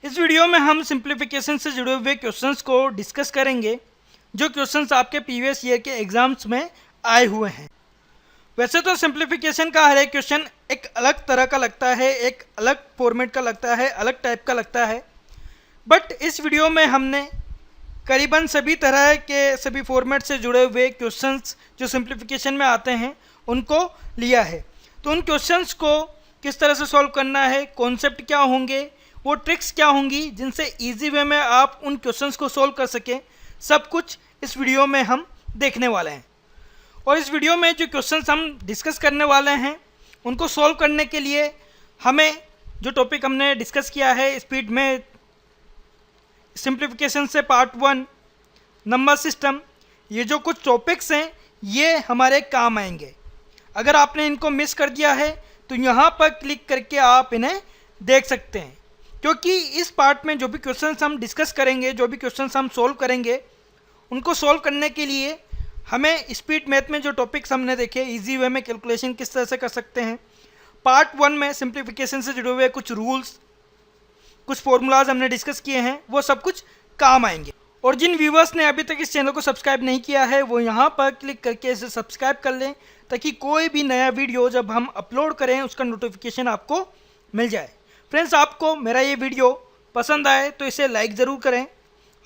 इस वीडियो में हम सिंप्लीफिकेशन से जुड़े हुए क्वेश्चंस को डिस्कस करेंगे जो क्वेश्चंस आपके प्रीवियस ईयर के एग्जाम्स में आए हुए हैं। वैसे तो सिंप्लीफिकेशन का हर एक क्वेश्चन एक अलग तरह का लगता है, एक अलग फॉर्मेट का लगता है, अलग टाइप का लगता है, बट इस वीडियो में हमने करीबन सभी तरह के सभी फॉर्मेट से जुड़े हुए क्वेश्चंस जो सिंप्लीफिकेशन में आते हैं उनको लिया है। तो उन क्वेश्चंस को किस तरह से सॉल्व करना है, कॉन्सेप्ट क्या होंगे, वो ट्रिक्स क्या होंगी जिनसे इजी वे में आप उन क्वेश्चंस को सॉल्व कर सकें, सब कुछ इस वीडियो में हम देखने वाले हैं। और इस वीडियो में जो क्वेश्चंस हम डिस्कस करने वाले हैं उनको सॉल्व करने के लिए हमें जो टॉपिक हमने डिस्कस किया है स्पीड में सिंप्लीफिकेशन से पार्ट 1 नंबर सिस्टम, ये जो कुछ टॉपिक्स हैं ये हमारे काम आएंगे। अगर आपने इनको मिस कर दिया है तो यहाँ पर क्लिक करके आप इन्हें देख सकते हैं, क्योंकि इस पार्ट में जो भी क्वेश्चंस हम डिस्कस करेंगे, जो भी क्वेश्चंस हम सॉल्व करेंगे, उनको सॉल्व करने के लिए हमें स्पीड मैथ में जो टॉपिक्स हमने देखे, इजी वे में कैलकुलेशन किस तरह से कर सकते हैं, पार्ट 1 में सिंप्लीफिकेशन से जुड़े हुए कुछ रूल्स, कुछ फॉर्मूलाज हमने डिस्कस किए हैं, वो सब कुछ काम आएंगे। और जिन व्यूवर्स ने अभी तक इस चैनल को सब्सक्राइब नहीं किया है वो यहाँ पर क्लिक करके इसे सब्सक्राइब कर लें, ताकि कोई भी नया वीडियो जब हम अपलोड करें उसका नोटिफिकेशन आपको मिल जाए। फ्रेंड्स, आपको मेरा ये वीडियो पसंद आए तो इसे लाइक ज़रूर करें,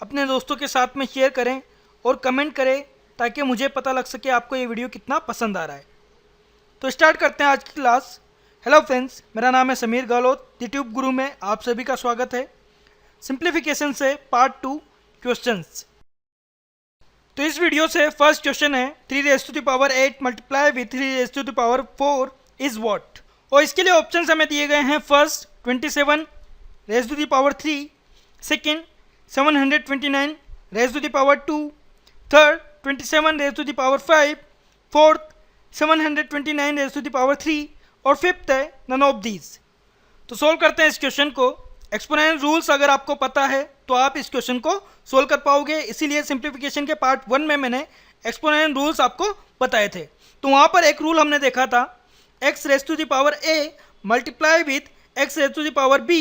अपने दोस्तों के साथ में शेयर करें और कमेंट करें, ताकि मुझे पता लग सके आपको ये वीडियो कितना पसंद आ रहा है। तो स्टार्ट करते हैं आज की क्लास। हेलो फ्रेंड्स, मेरा नाम है समीर गहलोत, यूट्यूब गुरु में आप सभी का स्वागत है। सिंप्लीफिकेशन से पार्ट 2 क्वेश्चंस। तो इस वीडियो से फर्स्ट क्वेश्चन है 3 raise to the power 8 multiply with 3 raise to the power 4 is what. और इसके लिए ऑप्शंस हमें दिए गए हैं। First 27 raise to the power 3, second 729 raise to the power 2, third 27 raise to the power 5, fourth 729 raise to the power 3 और fifth है none of these. तो सोल्व करते हैं इस क्वेश्चन को। एक्सपोनेंशियल रूल्स अगर आपको पता है तो आप इस क्वेश्चन को सोल्व कर पाओगे, इसीलिए सिंप्लीफिकेशन के पार्ट 1 में मैंने एक्सपोनेंशियल रूल्स आपको बताए थे। तो वहाँ पर एक रूल हमने देखा था, x raise to the power a multiply with x raise to the power b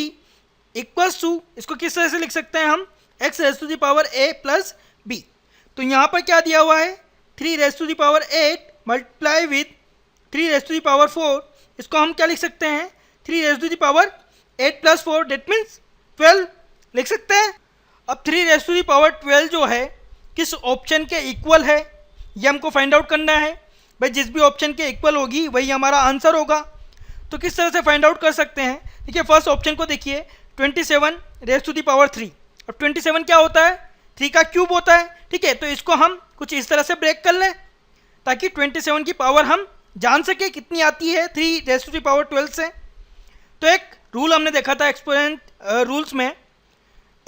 equals to, इसको किस तरह से लिख सकते हैं हम, x raise to the power a plus b। तो यहाँ पर क्या दिया हुआ है, 3 raise to the power 8 multiply with 3 raise to the power 4, इसको हम क्या लिख सकते हैं, 3 raise to the power 8 plus 4 that means 12 लिख सकते हैं। अब 3 रेज़ टू द पावर 12 जो है किस ऑप्शन के इक्वल है ये हमको फाइंड आउट करना है। भाई जिस भी ऑप्शन के इक्वल होगी वही हमारा आंसर होगा। तो किस तरह से फाइंड आउट कर सकते हैं, देखिए फर्स्ट ऑप्शन को देखिए, 27 रेज़ टू द पावर 3। अब 27 क्या होता है, 3 का क्यूब होता है, ठीक है। तो इसको हम कुछ इस तरह से ब्रेक कर लें ताकि 27 की पावर हम जान सके कितनी आती है 3 रेज़ टू द पावर 12 से। तो एक रूल हमने देखा था एक्सपोनेंट रूल्स में,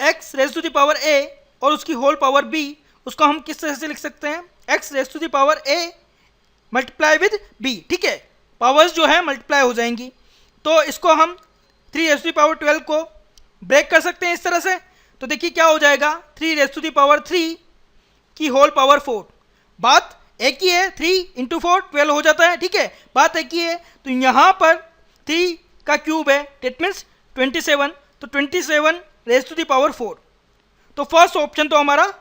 x raise to the power a और उसकी होल पावर b, उसको हम किस तरह से लिख सकते हैं, x raise to the power a multiply with b, ठीक है। पावर्स जो है मल्टीप्लाई हो जाएंगी, तो इसको हम 3 रेज़ टू द पावर 12 को ब्रेक कर सकते हैं इस तरह से। तो देखिए क्या हो जाएगा, 3 रेज़ टू द पावर 3 की होल पावर 4। बात एक ही है, 3 इंटू 4 12 हो जाता है, ठीक है, बात एक ही है। तो यहाँ पर 3 का क्यूब है, डेट मीन्स 27, तो 27 रेज़ टू द पावर 4। तो फर्स्ट ऑप्शन तो हमारा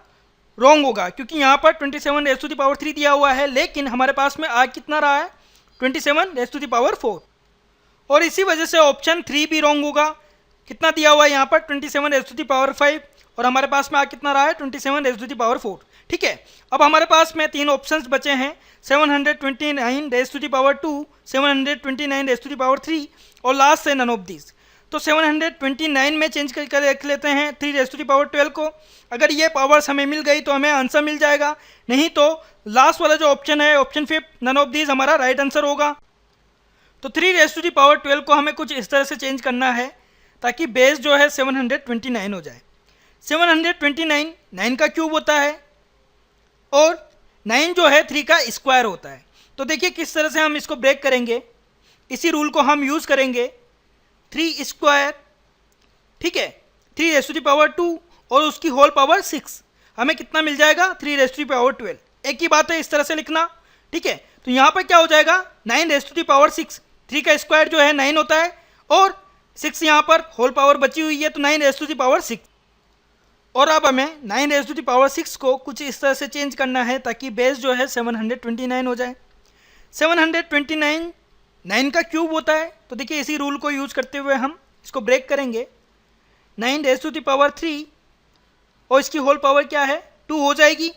रॉन्ग होगा, क्योंकि यहाँ पर 27 रेज़ टू द पावर 3 दिया हुआ है, लेकिन हमारे पास में आ कितना रहा है, 27 रेज़ टू द पावर 4। और इसी वजह से ऑप्शन 3 भी रॉन्ग होगा। कितना दिया हुआ है यहाँ पर, 27 रेज़ टू द पावर 5, और हमारे पास में आ कितना रहा है, 27 रेज़ टू द पावर 4, ठीक है। अब हमारे पास में 3 ऑप्शंस बचे हैं, 729 raise to the power 2, 729 raise to the power 3 और लास्ट है नन ऑफ दीज। तो 729 में चेंज करके रख लेते हैं 3 रेज़ टू द पावर 12 को। अगर ये पावर्स हमें मिल गई तो हमें आंसर मिल जाएगा, नहीं तो लास्ट वाला जो ऑप्शन है, ऑप्शन 5 नन ऑफ दीज हमारा राइट आंसर होगा। तो 3 रेज़ टू द पावर 12 को हमें कुछ इस तरह से चेंज करना है ताकि बेस जो है 729 हो जाए। 729 9 का क्यूब होता है और 9 जो है 3 का स्क्वायर होता है। तो देखिए किस तरह से हम इसको ब्रेक करेंगे, इसी रूल को हम यूज़ करेंगे, 3 स्क्वायर, ठीक है, 3 रेज़ टू द पावर 2 और उसकी होल पावर 6, हमें कितना मिल जाएगा, 3 रेज़ टू द पावर 12। एक ही बात है इस तरह से लिखना, ठीक है। तो यहाँ पर क्या हो जाएगा, 9 रेज़ टू द पावर 6, 3 का स्क्वायर जो है 9 होता है और 6 यहाँ पर होल पावर बची हुई है, तो 9 रेज़ टू द पावर 6। और अब हमें 9 रेज़ टू द पावर 6 को कुछ इस तरह से चेंज करना है ताकि बेस जो है 729 हो जाए। 729 9 का क्यूब होता है, तो देखिए इसी रूल को यूज़ करते हुए हम इसको ब्रेक करेंगे। 9 रेज़ टू द पावर 3 और इसकी होल पावर क्या है 2 हो जाएगी,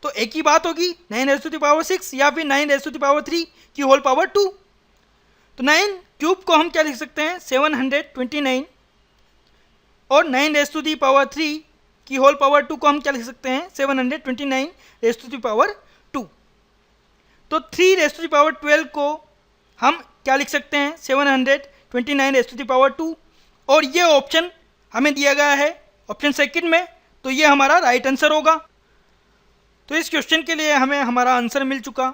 तो एक ही बात होगी 9 रेज़ टू द पावर 6 या फिर 9 रेज़ टू द पावर 3 की होल पावर 2। तो 9 क्यूब को हम क्या लिख सकते हैं 729 और 9 रेज़ टू द पावर 3 की होल पावर 2 को हम क्या लिख सकते हैं 729 रेज़ टू द पावर 2। तो 3 रेज़ टू द पावर 12 को हम क्या लिख सकते हैं 729 रेज़ टू द पावर 2, और ये ऑप्शन हमें दिया गया है ऑप्शन सेकंड में, तो ये हमारा राइट आंसर होगा। तो इस क्वेश्चन के लिए हमें हमारा आंसर मिल चुका,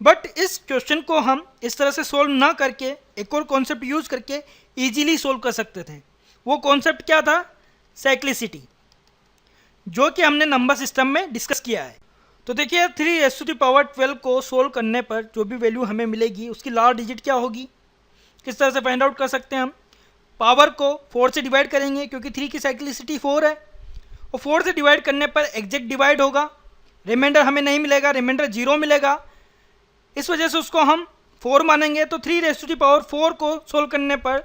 बट इस क्वेश्चन को हम इस तरह से सोल्व ना करके एक और कॉन्सेप्ट यूज़ करके इजीली सोल्व कर सकते थे। वो कॉन्सेप्ट क्या था, साइक्लिसिटी, जो कि हमने नंबर सिस्टम में डिस्कस किया है। तो देखिए 3 रेज़ टू द पावर 12 को सोल्व करने पर जो भी वैल्यू हमें मिलेगी उसकी लास्ट डिजिट क्या होगी, किस तरह से फाइंड आउट कर सकते हैं हम। पावर को 4 से डिवाइड करेंगे क्योंकि 3 की साइक्लिसिटी 4 है, और 4 से डिवाइड करने पर एग्जैक्ट डिवाइड होगा, रिमाइंडर हमें नहीं मिलेगा, रिमाइंडर 0 मिलेगा, इस वजह से उसको हम 4 मानेंगे। तो 3 रेज़ टू द पावर 4 को सोल्व करने पर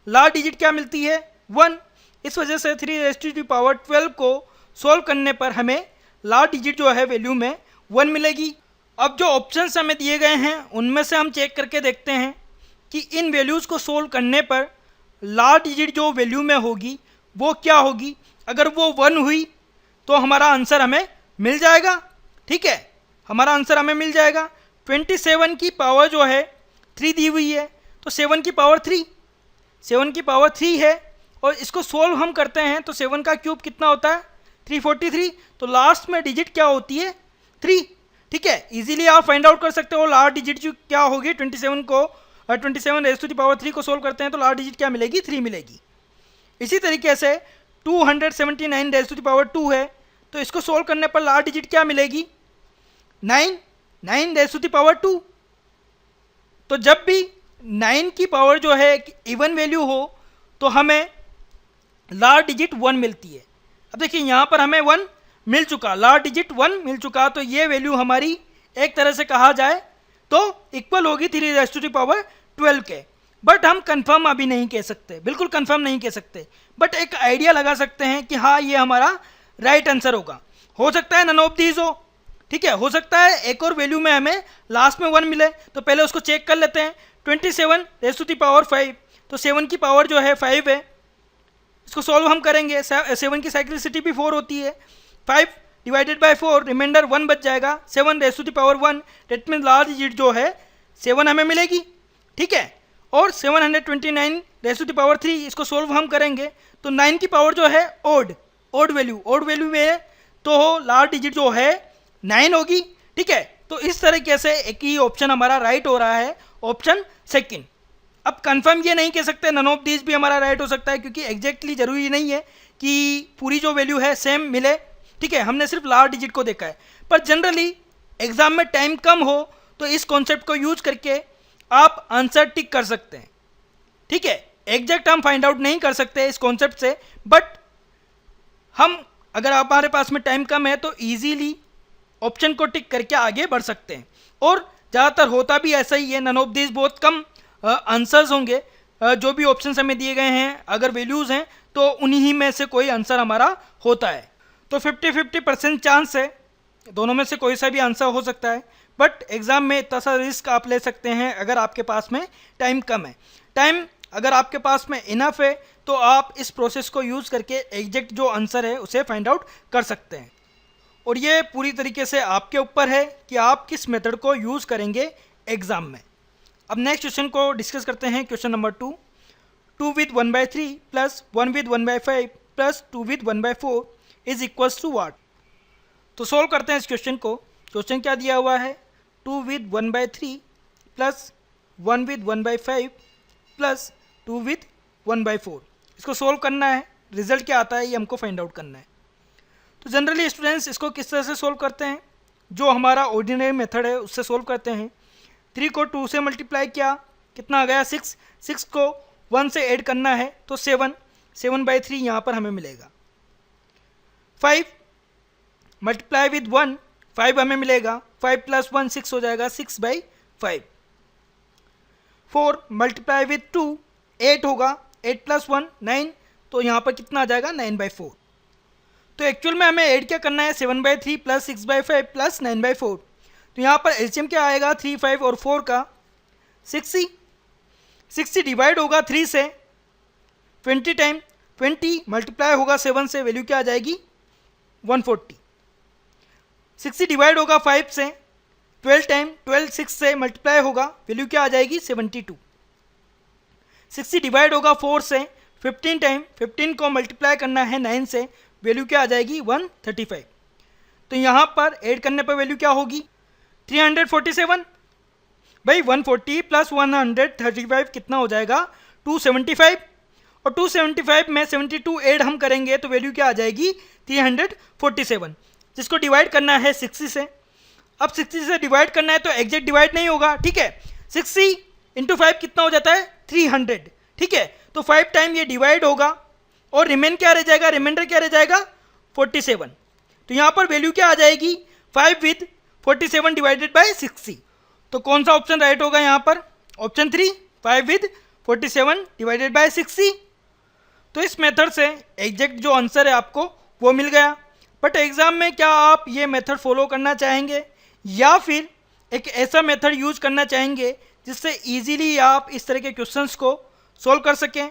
लास्ट डिजिट क्या मिलती है 1, इस वजह से 3 रेज़ टू द पावर 12 को सोल्व करने पर हमें लास्ट डिजिट जो है वैल्यू में 1 मिलेगी। अब जो ऑप्शंस हमें दिए गए हैं उनमें से हम चेक करके देखते हैं कि इन वैल्यूज़ को सोल्व करने पर लास्ट डिजिट जो वैल्यू में होगी वो क्या होगी। अगर वो 1 हुई तो हमारा आंसर हमें मिल जाएगा, ठीक है, हमारा आंसर हमें मिल जाएगा। 27 की पावर जो है 3 दी हुई है, तो 7 की पावर 3 है, और इसको सोल्व हम करते हैं तो 7 का क्यूब कितना होता है 343, तो लास्ट में डिजिट क्या होती है 3, ठीक है। इजीली आप फाइंड आउट कर सकते हो लास्ट डिजिट जो क्या होगी 27 रेज़ टू द पावर 3 को सोल्व करते हैं तो लास्ट डिजिट क्या मिलेगी 3 मिलेगी। इसी तरीके से 279 रेज़ टू द पावर 2 है, तो इसको सोल्व करने पर लास्ट डिजिट क्या मिलेगी 9 रेज़ टू द पावर 2। तो जब भी 9 की पावर जो है इवन वैल्यू हो तो हमें लास्ट डिजिट 1 मिलती है। अब देखिए यहाँ पर हमें 1 मिल चुका, लास्ट डिजिट 1 मिल चुका, तो ये वैल्यू हमारी एक तरह से कहा जाए तो इक्वल होगी 3 रेज़ टू द पावर 12 के। बट हम कंफर्म अभी नहीं कह सकते, बिल्कुल कंफर्म नहीं कह सकते, बट एक आइडिया लगा सकते हैं कि हाँ ये हमारा राइट आंसर होगा। हो सकता है नन ऑफ दीज हो, ठीक है, हो सकता है एक और वैल्यू में हमें लास्ट में 1 मिले, तो पहले उसको चेक कर लेते हैं। 27 रेज़ टू द पावर 5, तो 7 की पावर जो है 5 है, इसको सॉल्व हम करेंगे। 7 की साइक्लिसिटी भी 4 होती है, 5 डिवाइडेड बाय 4 रिमाइंडर 1 बच जाएगा, 7 raise to the power 1, that mean last digit जो है 7 हमें मिलेगी, ठीक है। और 729 रेज़ टू द पावर 3 इसको सॉल्व हम करेंगे तो 9 की पावर जो है ओड वैल्यू में है, तो लास्ट डिजिट जो है 9 होगी, ठीक है। तो इस तरीके से एक ही ऑप्शन हमारा राइट हो रहा है, ऑप्शन सेकंड। अब कंफर्म ये नहीं कह सकते नन ऑफ दीज भी हमारा राइट हो सकता है, क्योंकि एग्जैक्टली जरूरी नहीं है कि पूरी जो वैल्यू है सेम मिले, ठीक है, हमने सिर्फ लास्ट डिजिट को देखा है। पर जनरली एग्जाम में टाइम कम हो तो इस कॉन्सेप्ट को यूज करके आप आंसर टिक कर सकते हैं, ठीक है। एग्जैक्ट हम फाइंड आउट नहीं कर सकते इस कॉन्सेप्ट से, बट हम अगर हमारे पास में टाइम कम है तो इजीली ऑप्शन को टिक करके आगे बढ़ सकते हैं। और ज़्यादातर होता भी ऐसा ही है, नन ऑफ दिस बहुत कम आंसर्स होंगे, जो भी ऑप्शंस हमें दिए गए हैं अगर वैल्यूज़ हैं तो उन्हीं में से कोई आंसर हमारा होता है। तो 50-50% चांस है, दोनों में से कोई सा भी आंसर हो सकता है, बट एग्ज़ाम में इतना सा रिस्क आप ले सकते हैं अगर आपके पास में टाइम कम है। टाइम अगर आपके पास में इनफ है तो आप इस प्रोसेस को यूज़ करके एग्जैक्ट जो आंसर है उसे फाइंड आउट कर सकते हैं। और ये पूरी तरीके से आपके ऊपर है कि आप किस मेथड को यूज़ करेंगे एग्ज़ाम में। अब नेक्स्ट क्वेश्चन को डिस्कस करते हैं। Question number 2, 2 with 1/3 plus 1 with 1/5 plus 2 with 1/4 is equals to what. तो सोल्व करते हैं इस क्वेश्चन को। क्वेश्चन क्या दिया हुआ है, 2 with 1/3 plus 1 with 1/5 plus 2 with 1/4। इसको सोल्व करना है, रिजल्ट क्या आता है ये हमको फाइंड आउट करना है। तो जनरली स्टूडेंट्स इसको किस तरह से सोल्व करते हैं, जो हमारा ऑर्डिनरी मेथड है उससे सोल्व करते हैं। 3 को 2 से मल्टीप्लाई किया, कितना आ गया 6, 6 को 1 से ऐड करना है तो 7/3 यहाँ पर हमें मिलेगा। 5 मल्टीप्लाई विद 1, 5 हमें मिलेगा, 5 + 1 6 हो जाएगा, 6/5। 4 मल्टीप्लाई विद 2 8 होगा, 8 + 1 9, तो यहाँ पर कितना आ जाएगा 9/4। तो एक्चुअल में हमें ऐड क्या करना है 7/3 + 6/5 + 9/4। तो यहाँ पर एलसीएम क्या आएगा 3 5 और 4 का 60। 60 डिवाइड होगा 3 से 20 टाइम, 20 मल्टीप्लाई होगा 7 से, वैल्यू क्या आ जाएगी 140। 60 डिवाइड होगा 5 से 12 टाइम, 12 6 से मल्टीप्लाई होगा, वैल्यू क्या आ जाएगी 72। 60 डिवाइड होगा 4 से 15 टाइम, 15 को मल्टीप्लाई करना है 9 से, वैल्यू क्या आ जाएगी 135। तो यहाँ पर ऐड करने पर वैल्यू क्या होगी 347। भाई 140 + 135 कितना हो जाएगा 275, और 275 में 72 ऐड हम करेंगे तो वैल्यू क्या आ जाएगी 347, जिसको डिवाइड करना है 60 से। अब 60 से डिवाइड करना है तो एग्जैक्ट डिवाइड नहीं होगा, ठीक है। 60 × 5 कितना हो जाता है 300, ठीक है। तो 5 टाइम ये डिवाइड होगा और रिमेन क्या रह जाएगा, रिमाइंडर क्या रह जाएगा 47। तो यहाँ पर वैल्यू क्या आ जाएगी 5 विद 47 डिवाइडेड बाय 60। तो कौन सा ऑप्शन राइट होगा यहाँ पर, ऑप्शन 3 5 विद 47 डिवाइडेड बाय 60। तो इस मेथड से एग्जैक्ट जो आंसर है आपको वो मिल गया। बट एग्जाम में क्या आप ये मेथड फॉलो करना चाहेंगे या फिर एक ऐसा मेथड यूज करना चाहेंगे जिससे इजीली आप इस तरह के क्वेश्चंस को सॉल्व कर सकें।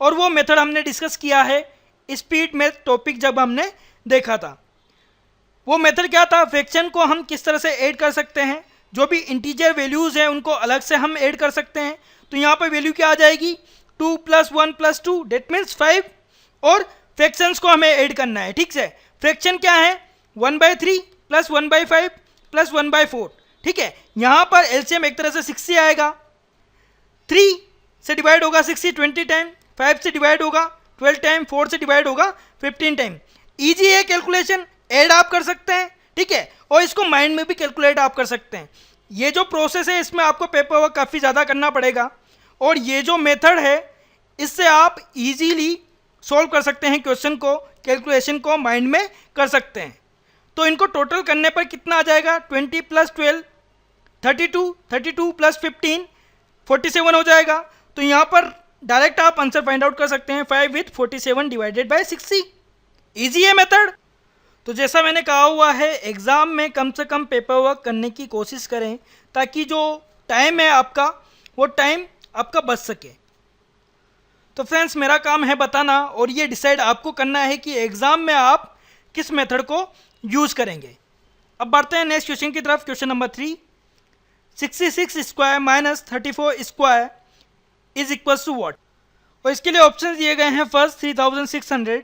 और वो मेथड हमने डिस्कस किया है स्पीड मैथ टॉपिक जब हमने देखा था। वो मेथड क्या था, फ्रैक्शन को हम किस तरह से ऐड कर सकते हैं, जो भी इंटीजर वैल्यूज़ हैं उनको अलग से हम ऐड कर सकते हैं। तो यहाँ पर वैल्यू क्या आ जाएगी 2 + 1 + 2 डेट मीन्स 5, और फ्रैक्शंस को हमें ऐड करना है, ठीक है। फ्रैक्शन क्या है 1/3 + 1/5 + 1/4, ठीक है। यहाँ पर एलसीएम एक तरह से 60 आएगा, 3 से डिवाइड होगा 60 20 टाइम, 5 से डिवाइड होगा 12 टाइम, 4 से डिवाइड होगा 15 टाइम। ईजी है कैलकुलेशन, ऐड आप कर सकते हैं, ठीक है, और इसको माइंड में भी कैलकुलेट आप कर सकते हैं। ये जो प्रोसेस है इसमें आपको पेपर वर्क काफ़ी ज़्यादा करना पड़ेगा, और ये जो मेथड है इससे आप इजीली सॉल्व कर सकते हैं क्वेश्चन को, कैलकुलेशन को माइंड में कर सकते हैं। तो इनको टोटल करने पर कितना आ जाएगा 20 + 12 32, 32 + 15 47 हो जाएगा। तो यहाँ पर डायरेक्ट आप आंसर फाइंड आउट कर सकते हैं 5 विद 47 डिवाइडेड बाय 60। ईजी है मेथड। तो जैसा मैंने कहा हुआ है एग्ज़ाम में कम से कम पेपर वर्क करने की कोशिश करें ताकि जो टाइम है आपका वो टाइम आपका बच सके। तो फ्रेंड्स मेरा काम है बताना, और ये डिसाइड आपको करना है कि एग्ज़ाम में आप किस मेथड को यूज़ करेंगे। अब बढ़ते हैं नेक्स्ट क्वेश्चन की तरफ। Question number 3, 66 square minus 34 square is equal to what. और इसके लिए ऑप्शन दिए गए हैं, first 3600,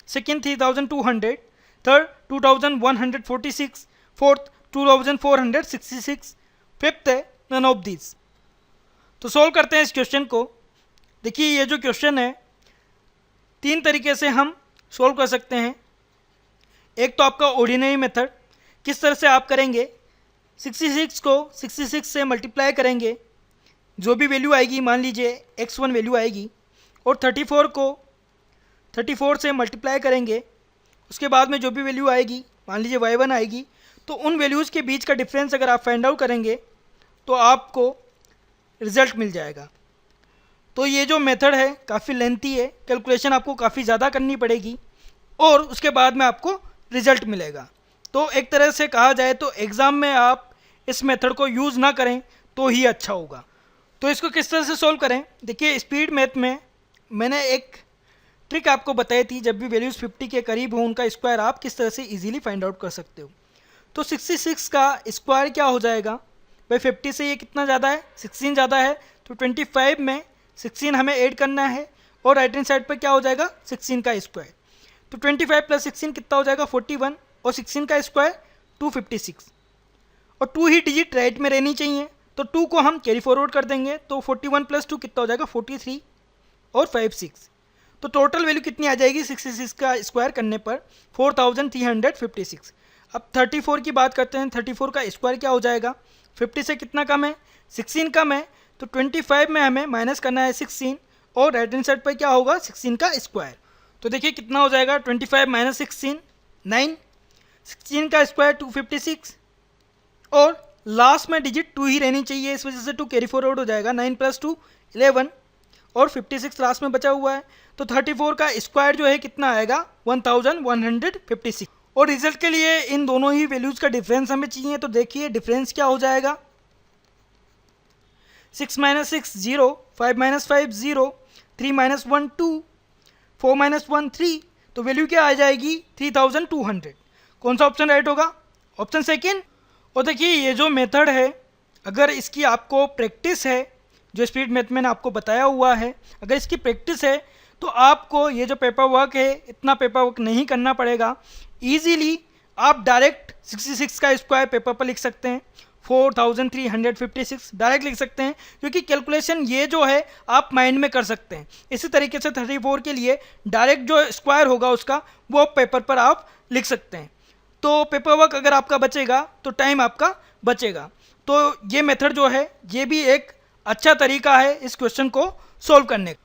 second 3200, third 2146, fourth 2466, fifth है नन ऑफ दिस। तो सॉल्व करते हैं इस क्वेश्चन को। देखिए ये जो क्वेश्चन है 3 तरीके से हम सॉल्व कर सकते हैं। एक तो आपका ऑर्डिनरी मेथड, किस तरह से आप करेंगे 66 को 66 से मल्टीप्लाई करेंगे, जो भी वैल्यू आएगी मान लीजिए x1 वैल्यू आएगी, और 34 को 34 से मल्टीप्लाई करेंगे, उसके बाद में जो भी वैल्यू आएगी मान लीजिए y1 आएगी। तो उन वैल्यूज़ के बीच का डिफरेंस अगर आप फाइंड आउट करेंगे तो आपको रिज़ल्ट मिल जाएगा। तो ये जो मेथड है काफ़ी लेंथी है, कैलकुलेशन आपको काफ़ी ज़्यादा करनी पड़ेगी, और उसके बाद में आपको रिज़ल्ट मिलेगा। तो एक तरह से कहा जाए तो एग्ज़ाम में आप इस मेथड को यूज़ ना करें तो ही अच्छा होगा। तो इसको किस तरह से सॉल्व करें, देखिए स्पीड मैथ में मैंने एक ट्रिक आपको बताई थी, जब भी वैल्यूज़ 50 के करीब हो उनका स्क्वायर आप किस तरह से इजीली फाइंड आउट कर सकते हो। तो 66 का स्क्वायर क्या हो जाएगा भाई, 50 से ये कितना ज़्यादा है 16 ज़्यादा है, तो 25 में 16 हमें ऐड करना है, और राइट हैंड साइड पर क्या हो जाएगा 16 का स्क्वायर। तो 25 + 16 कितना हो जाएगा 41, और 16 का स्क्वायर 256, और 2 ही डिजिट राइट में रहनी चाहिए, तो 2 को हम कैरी फॉरवर्ड कर देंगे, तो 41 + 2 कितना हो जाएगा 43 और 5 6। तो टोटल वैल्यू कितनी आ जाएगी 66 का स्क्वायर करने पर 4356। अब 34 की बात करते हैं, 34 का स्क्वायर क्या हो जाएगा, 50 से कितना कम है 16 कम है, तो 25 में हमें माइनस करना है 16, और राइट हैंड साइड पर क्या होगा 16 का स्क्वायर। तो देखिए कितना हो जाएगा 25 माइनस 16 9, 16 का स्क्वायर 256 और लास्ट में डिजिट 2 ही रहनी चाहिए, इस वजह से 2 कैरी फॉरवर्ड हो जाएगा। 9 + 2 11 और 56 लास्ट में बचा हुआ है। तो 34 का स्क्वायर जो है कितना आएगा 1156। और रिजल्ट के लिए इन दोनों ही वैल्यूज़ का डिफरेंस हमें चाहिए। तो देखिए डिफरेंस क्या हो जाएगा 6 - 6 0, 5 - 5 0, 3 - 1 2, 4 - 1 3। तो वैल्यू क्या आ जाएगी 3200। कौन सा ऑप्शन राइट होगा? Option second. और देखिए ये जो मेथड है, अगर इसकी आपको प्रैक्टिस है, जो स्पीड मेथ मैंने आपको बताया हुआ है, अगर इसकी प्रैक्टिस है तो आपको ये जो पेपर वर्क है इतना पेपर वर्क नहीं करना पड़ेगा। ईजीली आप डायरेक्ट 66 का स्क्वायर पेपर पर लिख सकते हैं, 4356 डायरेक्ट लिख सकते हैं, क्योंकि कैलकुलेशन ये जो है आप माइंड में कर सकते हैं। इसी तरीके से 34 के लिए डायरेक्ट जो स्क्वायर होगा उसका वो पेपर पर आप लिख सकते हैं। तो पेपर वर्क अगर आपका बचेगा तो टाइम आपका बचेगा। तो ये मेथड जो है ये भी एक अच्छा तरीका है इस क्वेश्चन को सोल्व करने का।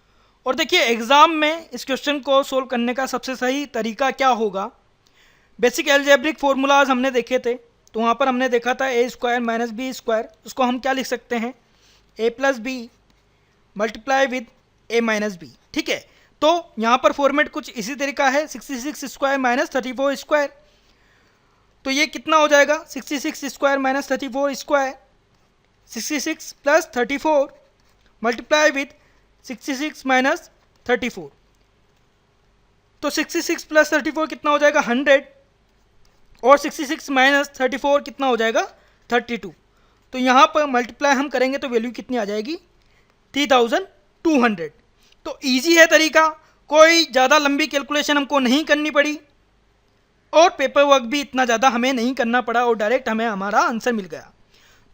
और देखिए एग्ज़ाम में इस क्वेश्चन को सोल्व करने का सबसे सही तरीका क्या होगा, बेसिक एल्जेब्रिक फार्मूलाज हमने देखे थे। तो वहाँ पर हमने देखा था a² - b², उसको हम क्या लिख सकते हैं a + b multiply with a - b। ठीक है, तो यहाँ पर फॉर्मेट कुछ इसी तरीका है 66² - 34²। तो ये कितना हो जाएगा 66² - 34², 66 + 34 मल्टीप्लाई विद 66 - 34। तो 66 + 34 कितना हो जाएगा 100 और 66 - 34 कितना हो जाएगा 32। तो यहाँ पर मल्टीप्लाई हम करेंगे तो वैल्यू कितनी आ जाएगी 3200। तो इजी है तरीका, कोई ज़्यादा लंबी कैलकुलेशन हमको नहीं करनी पड़ी और पेपर वर्क भी इतना ज़्यादा हमें नहीं करना पड़ा और डायरेक्ट हमें हमारा आंसर मिल गया।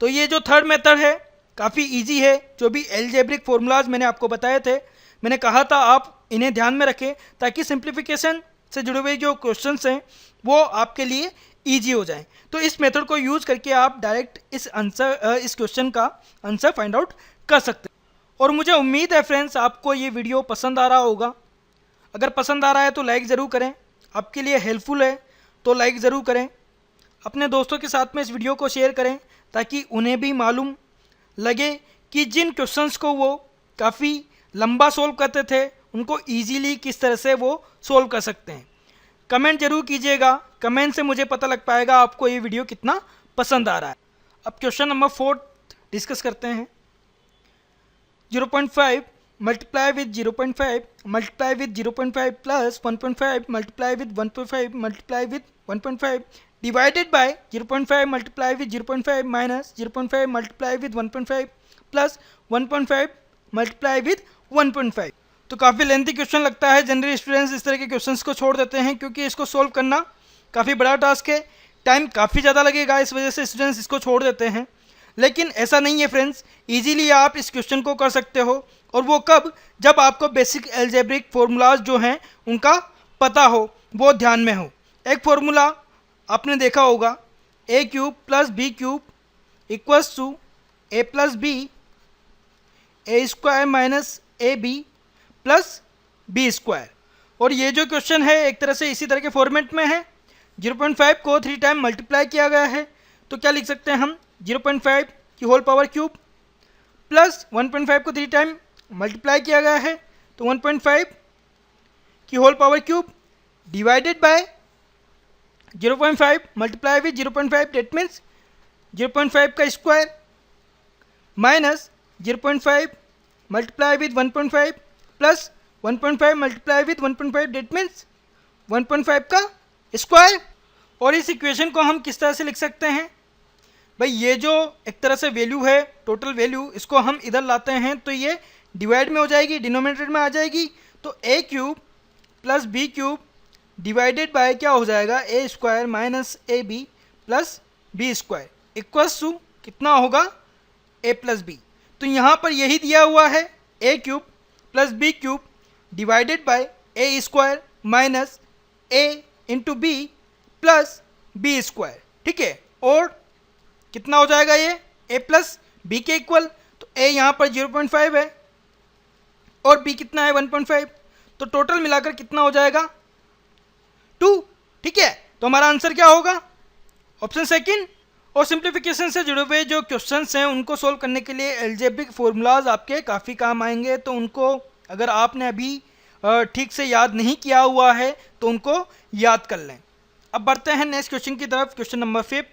तो ये जो थर्ड मेथड है काफ़ी इजी है। जो भी एल्जेब्रिक फार्मूलाज मैंने आपको बताए थे, मैंने कहा था आप इन्हें ध्यान में रखें ताकि सिंप्लीफिकेशन से जुड़े हुए जो क्वेश्चंस हैं वो आपके लिए इजी हो जाएं। तो इस मेथड को यूज़ करके आप डायरेक्ट इस क्वेश्चन का आंसर फाइंड आउट कर सकते हैं। और मुझे उम्मीद है फ्रेंड्स आपको ये वीडियो पसंद आ रहा होगा। अगर पसंद आ रहा है तो लाइक ज़रूर करें, आपके लिए हेल्पफुल है तो लाइक ज़रूर करें। अपने दोस्तों के साथ में इस वीडियो को शेयर करें ताकि उन्हें भी मालूम लगे कि जिन क्वेश्चंस को वो काफ़ी लंबा सोल्व करते थे उनको इजीली किस तरह से वो सोल्व कर सकते हैं। कमेंट जरूर कीजिएगा, कमेंट से मुझे पता लग पाएगा आपको ये वीडियो कितना पसंद आ रहा है। अब क्वेश्चन नंबर 4 डिस्कस करते हैं। 0.5 multiply with 0.5 multiply with 0.5 plus 1.5 multiply with 1.5 multiply with 1.5 divided by 0.5 multiply with 0.5 minus 0.5 multiply with 1.5 plus 1.5 multiply with 1.5। तो काफ़ी लेंथी क्वेश्चन लगता है, जनरल स्टूडेंट्स इस तरह के क्वेश्चंस को छोड़ देते हैं क्योंकि इसको सोल्व करना काफ़ी बड़ा टास्क है, टाइम काफ़ी ज़्यादा लगेगा, इस वजह से स्टूडेंट्स इसको छोड़ देते हैं। लेकिन ऐसा नहीं है फ्रेंड्स, इजीली आप इस क्वेश्चन को कर सकते हो। और वो कब? जब आपको बेसिक एल्जेब्रिक फार्मूलाज जो हैं उनका पता हो, वो ध्यान में हो। एक फार्मूला आपने देखा होगा a³ + b³ = a + b a² - ab + b²। और ये जो क्वेश्चन है एक तरह से इसी तरह के फॉर्मेट में है। 0.5 को 3 टाइम मल्टीप्लाई किया गया है, तो क्या लिख सकते हैं हम 0.5 की होल पावर क्यूब प्लस 1.5 को 3 टाइम मल्टीप्लाई किया गया है तो 1.5 की whole power cube divided by 0.5 multiply with 0.5 that means 0.5 का square minus 0.5 multiply with 1.5 plus 1.5 multiply with 1.5 that means 1.5 का स्क्वायर। और इस इक्वेशन को हम किस तरह से लिख सकते हैं भाई, ये जो एक तरह से वैल्यू है टोटल वैल्यू, इसको हम इधर लाते हैं तो ये डिवाइड में हो जाएगी, डिनोमिनेटर में आ जाएगी। तो a³ + b³ डिवाइडेड बाय क्या हो जाएगा a² minus ab plus b² equals to कितना होगा a + b। तो यहाँ पर यही दिया हुआ है a³ + b³ divided by a² minus a into b plus b²। ठीक है, और कितना हो जाएगा ये a + b के इक्वल। तो a यहाँ पर 0.5 है और b कितना है 1.5, तो टोटल मिलाकर कितना हो जाएगा 2। ठीक है, तो हमारा आंसर क्या होगा ऑप्शन सेकंड। और सिंप्लीफिकेशन से जुड़े हुए जो क्वेश्चंस हैं उनको सोल्व करने के लिए एल्जेब्रिक फॉर्मूलाज आपके काफ़ी काम आएंगे, तो उनको अगर आपने अभी ठीक से याद नहीं किया हुआ है तो उनको याद कर लें। अब बढ़ते हैं नेक्स्ट क्वेश्चन की तरफ। Question number 5,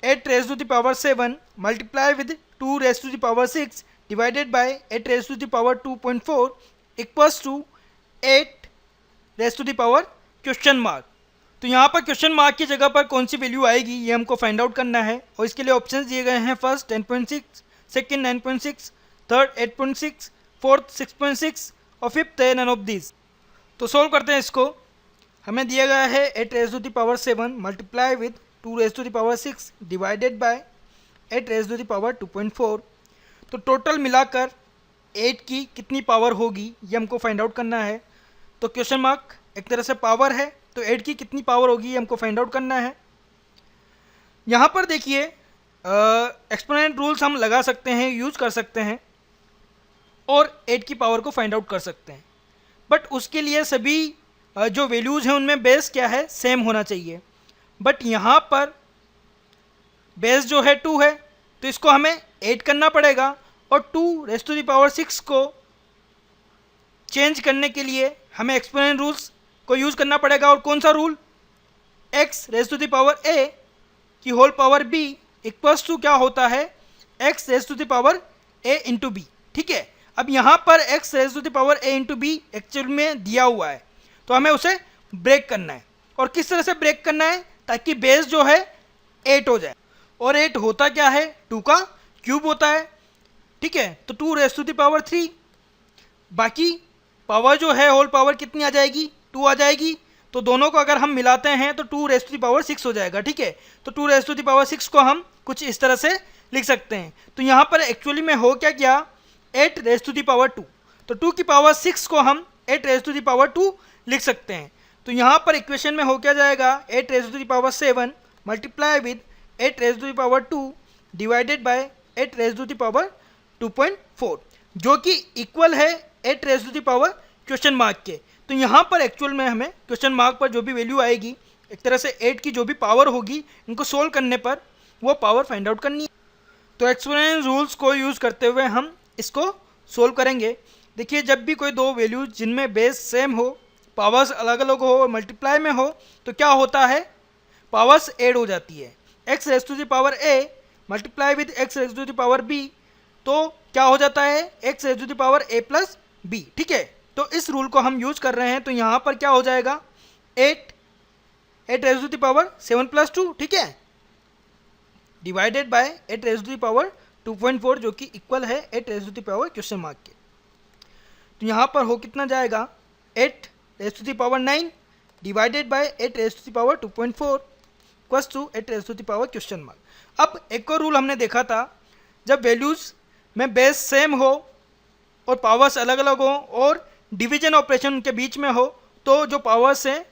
8 raise to the power 7 multiply with 2 raise to the power 6 divided by 8 raise to the power 2.4 equals to 8 raise to the power question mark. तो यहाँ पर क्वेश्चन मार्क की जगह पर कौन सी वैल्यू आएगी ये हमको फाइंड आउट करना है, और इसके लिए ऑप्शंस दिए गए हैं। फर्स्ट 10.6, सेकंड 9.6, थर्ड 8.6, फोर्थ 6.6 और फिफ्थ है नन ऑफ दिस। तो सोल्व करते हैं इसको। हमें दिया गया है 8 raise to the power 7 multiply with 2 raise to the power 6 divided by 8 raise to the power 2.4। तो टोटल मिलाकर 8 की कितनी पावर होगी ये हमको फाइंड आउट करना है। तो क्वेश्चन मार्क एक तरह से पावर है, तो 8 की कितनी पावर होगी ये हमको फाइंड आउट करना है। यहाँ पर देखिए एक्सपोनेंट रूल्स हम लगा सकते हैं, यूज कर सकते हैं और 8 की पावर को फाइंड आउट कर सकते हैं, बट उसके लिए सभी जो वैल्यूज़ हैं उनमें बेस क्या है सेम होना चाहिए। बट यहाँ पर बेस जो है 2 है तो इसको हमें 8 करना पड़ेगा, और 2 रेज़ टू द पावर 6 को चेंज करने के लिए हमें एक्सपोनेंट रूल्स को यूज़ करना पड़ेगा। और कौन सा rule, x raise to the power a की whole power b equals to क्या होता है x raise to the power a into B. ठीक है, अब यहाँ पर x raise to the power a into B actual में दिया हुआ है, तो हमें उसे ब्रेक करना है। और किस तरह से ब्रेक करना है ताकि बेस जो है 8 हो जाए, और 8 होता क्या है 2 का क्यूब होता है। ठीक है, तो 2 रेज़ टू द पावर 3, बाकी पावर जो है होल पावर कितनी आ जाएगी 2 आ जाएगी। तो दोनों को अगर हम मिलाते हैं तो 2 रेज़ टू द पावर 6 हो जाएगा। ठीक है, तो 2 रेज़ टू द पावर 6 को हम कुछ इस तरह से लिख सकते हैं। तो यहाँ पर एक्चुअली में हो क्या गया 8 रेज़ टू द पावर 2, तो 2 की पावर 6 को हम 8 रेज़ टू द पावर 2 लिख सकते हैं। तो यहाँ पर इक्वेशन में हो क्या जाएगा 8 raise to the power 7 multiply with 8 raise to the power 2 divided by 8 raise to the power 2.4, जो कि इक्वल है 8 raise to the power question mark के। तो यहाँ पर एक्चुअल में हमें क्वेश्चन मार्क पर जो भी वैल्यू आएगी, एक तरह से 8 की जो भी पावर होगी, इनको सोल्व करने पर वो पावर फाइंड आउट करनी है। तो एक्सपोनेंशियल रूल्स को यूज़ करते हुए हम इसको सोल्व करेंगे। देखिए, जब भी कोई दो वैल्यूज जिनमें बेस सेम हो, पावर्स अलग अलग हो और मल्टीप्लाई में हो, तो क्या होता है पावर्स ऐड हो जाती है। X raise to the power a multiply with X raise to the power b, तो क्या हो जाता है X raise to the power a plus b। ठीक है, तो इस रूल को हम यूज कर रहे हैं। तो यहाँ पर क्या हो जाएगा 8 raise to the power 7 plus 2, ठीक है, divided by 8 raise to the power 2.4, जो कि इक्वल है 8 raise to the power question mark के। तो यहाँ पर हो कितना जाएगा 8 raise to the power 9 divided by 8 raise to the power 2.4 equals to 8 raise to the power question mark. अब एक और रूल हमने देखा था, जब वैल्यूज़ में बेस सेम हो और पावर्स अलग अलग हो और डिवीजन ऑपरेशन उनके बीच में हो, तो जो पावर्स हैं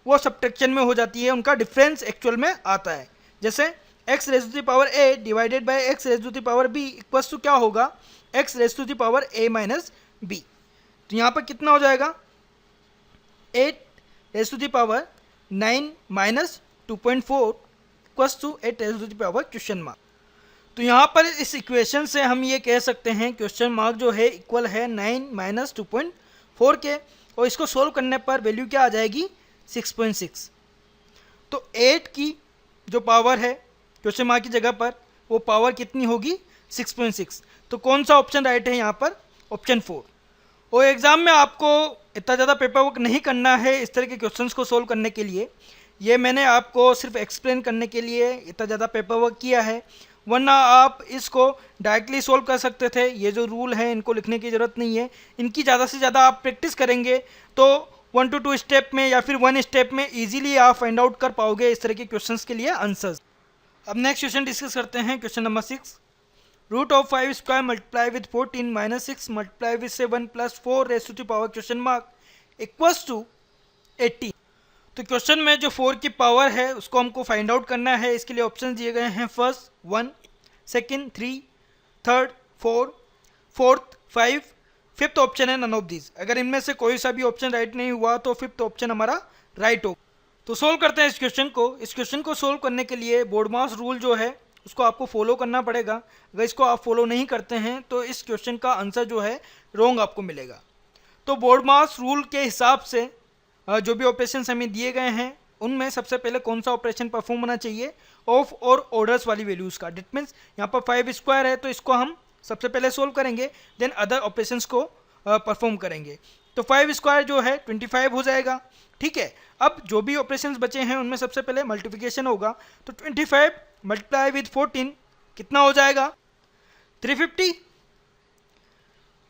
वो सब्ट्रैक्शन में हो जाती है, उनका डिफरेंस एक्चुअल में आता है। जैसे x raise to the power a divided by x raise to the power b equals to क्या होगा x raise to the power a minus b। तो यहाँ पर कितना हो जाएगा 8 raise to the power 9 minus 2.4 equals to 8 raise to the power question mark. तो यहाँ पर इस इक्वेशन से हम ये कह सकते हैं क्वेश्चन मार्क जो है इक्वल है 9 माइनस 2.4 के, और इसको सोल्व करने पर वैल्यू क्या आ जाएगी 6.6। तो 8 की जो पावर है क्वेश्चन मार्क की जगह पर, वो पावर कितनी होगी 6.6। तो कौन सा ऑप्शन राइट है यहाँ पर, ऑप्शन 4। और एग्ज़ाम में आपको इतना ज़्यादा पेपर वर्क नहीं करना है इस तरह के क्वेश्चंस को सोल्व करने के लिए, ये मैंने आपको सिर्फ एक्सप्लेन करने के लिए इतना ज़्यादा पेपर वर्क किया है, वरना आप इसको डायरेक्टली सोल्व कर सकते थे। ये जो रूल हैं इनको लिखने की ज़रूरत नहीं है, इनकी ज़्यादा से ज़्यादा आप प्रैक्टिस करेंगे तो 1 to 2 स्टेप में या फिर 1 स्टेप में इजीली आप फाइंड आउट कर पाओगे इस तरह के क्वेश्चंस के लिए आंसर्स। अब नेक्स्ट क्वेश्चन डिस्कस करते हैं, question number 6। Root of 5 square multiply with 14 minus 6 multiply with 7 plus 4 raise to the power question mark equals to 80। तो क्वेश्चन में जो 4 की पावर है उसको हमको फाइंड आउट करना है। इसके लिए ऑप्शन दिए गए हैं, first 1, second 3, third 4, fourth, 5, fifth option है नन ऑफ दीज। अगर इनमें से कोई सा भी ऑप्शन राइट नहीं हुआ तो फिफ्थ ऑप्शन हमारा राइट हो। तो सोल्व करते हैं इस क्वेश्चन को। इस क्वेश्चन को सोल्व करने के लिए बोर्डमास रूल जो है उसको आपको फॉलो करना पड़ेगा। अगर इसको आप फॉलो नहीं करते हैं तो इस क्वेश्चन का आंसर जो है रॉन्ग आपको मिलेगा। तो बोर्डमास रूल के हिसाब से जो भी ऑपरेशंस हमें दिए गए हैं उनमें सबसे पहले कौन सा ऑपरेशन परफॉर्म होना चाहिए, ऑफ और ऑर्डर्स वाली वैल्यूज़ का। डेट मीन्स यहाँ पर 5 स्क्वायर है तो इसको हम सबसे पहले सोल्व करेंगे, देन अदर ऑपरेशंस को परफॉर्म करेंगे। तो 5 स्क्वायर जो है 25 हो जाएगा। ठीक है, अब जो भी ऑपरेशंस बचे हैं उनमें सबसे पहले मल्टीप्लिकेशन होगा। तो 25 मल्टीप्लाई विद 14 कितना हो जाएगा 350,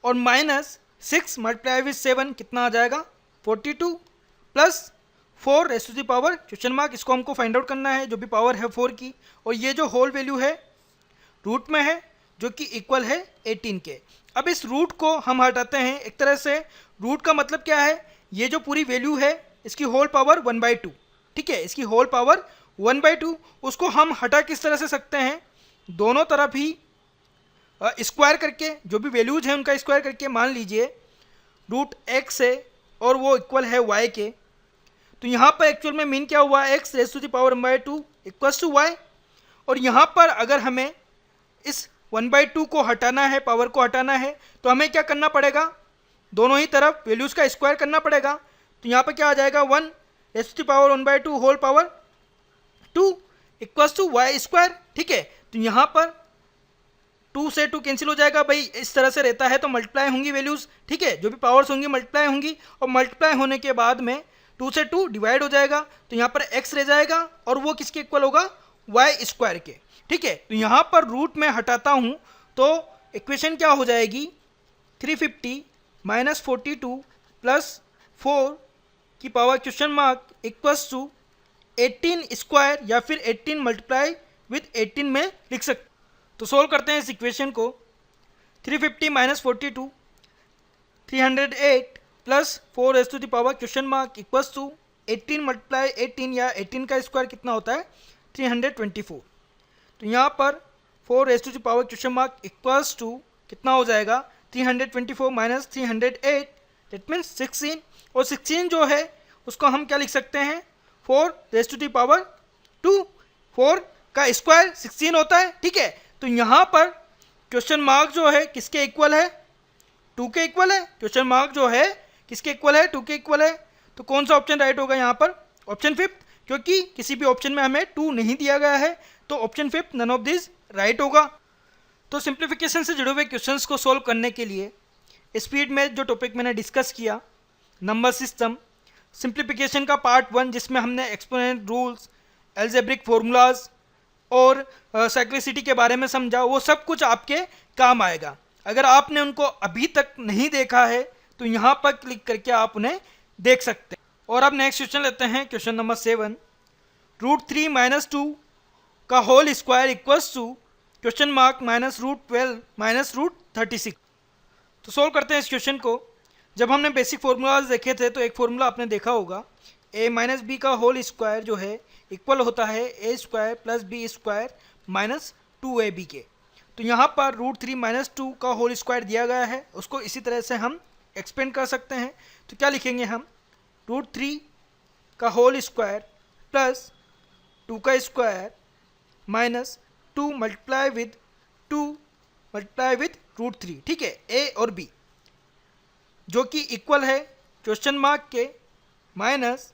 और माइनस 6 मल्टीप्लाई विद 7 कितना आ जाएगा 42, plus 4 raise to the power question mark. इसको हमको फाइंड आउट करना है जो भी पावर है 4 की, और ये जो होल वैल्यू है रूट में है जो कि इक्वल है 18 के। अब इस रूट को हम हटाते हैं। एक तरह से रूट का मतलब क्या है, ये जो पूरी वैल्यू है इसकी होल पावर 1/2। ठीक है, इसकी होल पावर 1/2 उसको हम हटा किस तरह से सकते हैं, दोनों तरफ ही स्क्वायर करके, जो भी वैल्यूज हैं उनका स्क्वायर करके। मान लीजिए रूट एक्स है और वो इक्वल है वाई के, तो यहाँ पर एक्चुअल में मीन क्या हुआ, x raise to the power 1/2 equals to y. और यहाँ पर अगर हमें इस 1/2 को हटाना है, पावर को हटाना है, तो हमें क्या करना पड़ेगा, दोनों ही तरफ वैल्यूज़ का स्क्वायर करना पड़ेगा। तो यहाँ पर क्या आ जाएगा 1 raise to the power 1/2 whole power 2 equals to y square. ठीक है, तो यहाँ पर 2 से 2 कैंसिल हो जाएगा। भाई इस तरह से रहता है तो मल्टीप्लाई होंगी वैल्यूज़। ठीक है, जो भी पावर्स होंगी मल्टीप्लाई होंगी, और मल्टीप्लाई होने के बाद में 2 से 2 डिवाइड हो जाएगा, तो यहाँ पर x रह जाएगा और वो किसके इक्वल होगा वाई स्क्वायर के। ठीक है, तो यहाँ पर रूट में हटाता हूँ तो इक्वेशन क्या हो जाएगी 350 माइनस 42 प्लस 4 की power question mark equals to 18 square, या फिर 18 मल्टीप्लाई विथ 18 में लिख सकते। तो सोल्व करते हैं इस इक्वेशन को। 350 minus 42 308 plus 4 raise to the power question mark equals to 18 multiply 18, या 18 का स्क्वायर कितना होता है 324। तो यहाँ पर 4 raise to the power question mark equals to कितना हो जाएगा 324 माइनस 308, दैट मीन्स 16। और 16 जो है उसको हम क्या लिख सकते हैं 4 रेज़ टू द पावर 2, 4 का स्क्वायर 16 होता है। ठीक है, तो यहाँ पर क्वेश्चन मार्क जो है किसके इक्वल है 2 के इक्वल है। क्वेश्चन मार्क जो है किसके इक्वल है 2 के इक्वल है। तो कौन सा ऑप्शन राइट होगा यहाँ पर, ऑप्शन फिफ्थ, क्योंकि किसी भी ऑप्शन में हमें 2 नहीं दिया गया है, तो option fifth none of this right होगा। तो सिंप्लीफिकेशन से जुड़े हुए क्वेश्चंस को सोल्व करने के लिए स्पीड में जो टॉपिक मैंने डिस्कस किया, नंबर सिस्टम, सिंप्लीफिकेशन का पार्ट 1 जिसमें हमने एक्सपोनेंट रूल्स, एल्जेब्रिक फार्मूलाज और साइक्लिसिटी के बारे में समझा, वो सब कुछ आपके काम आएगा। अगर आपने उनको अभी तक नहीं देखा है तो यहाँ पर क्लिक करके आप उन्हें देख सकते हैं। और अब नेक्स्ट क्वेश्चन लेते हैं, क्वेश्चन नंबर 7। रूट 3 माइनस 2 का whole square equals to question mark minus root 12 minus root 36। तो सोल्व करते हैं इस क्वेश्चन को। जब हमने बेसिक फार्मूलाज देखे थे तो एक फार्मूला आपने देखा होगा, a माइनस बी का होल स्क्वायर जो है इक्वल होता है a square plus b square minus 2ab के। तो यहाँ पर रूट 3 माइनस 2 का होल स्क्वायर दिया गया है, उसको इसी तरह से हम एक्सपेंड कर सकते हैं। तो क्या लिखेंगे हम, रूट 3 का होल स्क्वायर प्लस 2 का square minus 2 multiply with 2 multiply with root 3। ठीक है, a और b जो कि इक्वल है क्वेश्चन मार्क के minus